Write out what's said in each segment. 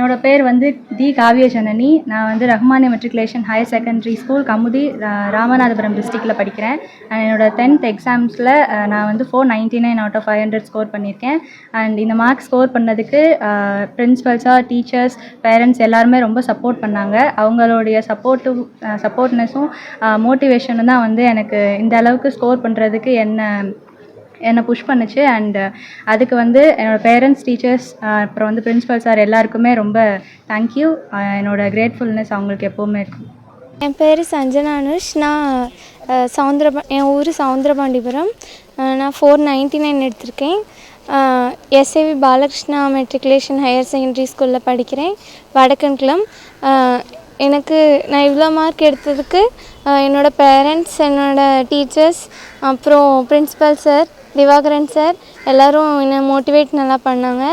என்னோட பேர் வந்து தி காவிய ஜனனி. நான் வந்து Rahmaniya matriculation higher secondary school Kamudhi Ramanathapuram டிஸ்ட்ரிக்டில் படிக்கிறேன். என்னோட 10th எக்ஸாம்ஸில் நான் வந்து 499 அவுட் ஆஃப் 500 ஸ்கோர் பண்ணியிருக்கேன். அண்ட் இந்த மார்க் ஸ்கோர் பண்ணதுக்கு பிரின்ஸிபல்ஸாக, டீச்சர்ஸ், பேரண்ட்ஸ் எல்லாருமே ரொம்ப சப்போர்ட் பண்ணாங்க. அவங்களுடைய சப்போர்ட்னஸும் மோட்டிவேஷனும் தான் வந்து எனக்கு இந்த அளவுக்கு ஸ்கோர் பண்ணுறதுக்கு என்னை புஷ் பண்ணுச்சு. அண்ட் அதுக்கு வந்து என்னோடய பேரண்ட்ஸ், டீச்சர்ஸ், அப்புறம் வந்து பிரின்ஸிபல் சார் எல்லாருக்குமே ரொம்ப தேங்க்யூ. என்னோடய கிரேட்ஃபுல்னஸ் அவங்களுக்கு எப்போவுமே இருக்கும். என் பேர் சஞ்சனா அனுஷ். நான் என் ஊர் சவுந்தரபாண்டிபுரம். நான் 499 எடுத்திருக்கேன். SAV Balakrishna matriculation higher secondary ஸ்கூலில் படிக்கிறேன், வடக்கன்குளம். நான் இவ்வளோ மார்க் எடுத்ததுக்கு என்னோடய பேரண்ட்ஸ், என்னோடய டீச்சர்ஸ், அப்புறம் பிரின்ஸிபல் சார், திவாகரன் சார் எல்லோரும் என்னை மோட்டிவேட் நல்லா பண்ணாங்க.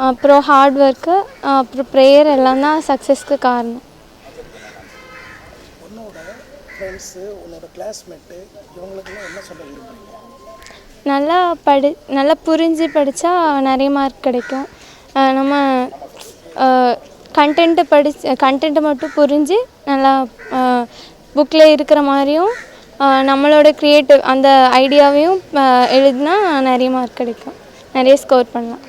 அப்புறம் ஹார்ட் ஒர்க்கு, அப்புறம் ப்ரேயர் எல்லாம் தான் சக்ஸஸ்க்கு காரணம். நல்லா புரிஞ்சு படித்தா நிறைய மார்க் கிடைக்கும். நம்ம கண்டென்ட்டை மட்டும் புரிஞ்சு நல்லா புக்கில் இருக்கிற மாதிரியும் நம்மளோட க்ரியேட்டிவ் அந்த ஐடியாவையும் எழுதினா நிறைய மார்க் கிடைக்கும், நிறைய ஸ்கோர் பண்ணலாம்.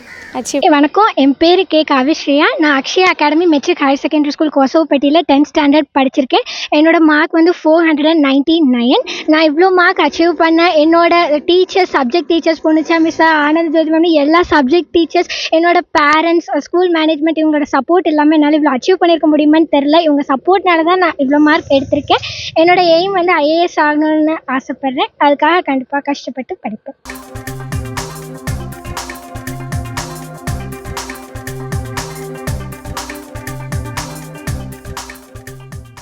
வணக்கம், என் பேர் கே காவிஸ்ரீயா. நான் Akshaya academy matric higher secondary school கோசவப்பட்டியில் 10th ஸ்டாண்டர்ட் படிச்சிருக்கேன். என்னோடய மார்க் வந்து 499. நான் இவ்வளோ மார்க் அச்சீவ் பண்ண என்னோட teachers, subject teachers, Ponnucha miss, Anand Jothimani, எல்லா சப்ஜெக்ட் டீச்சர்ஸ், என்னோடய பேரண்ட்ஸ், ஸ்கூல் மேனேஜ்மெண்ட், இவங்களோட சப்போர்ட் எல்லாமே என்னால் இவ்வளோ அச்சீவ் பண்ணியிருக்க முடியுமான்னு தெரில. இவங்க சப்போர்ட்னால தான் நான் இவ்வளோ மார்க் எடுத்திருக்கேன். என்னோடய எய்ம் வந்து IAS ஆகணும்னு ஆசைப்பட்றேன். அதுக்காக கண்டிப்பாக கஷ்டப்பட்டு படிப்பேன்.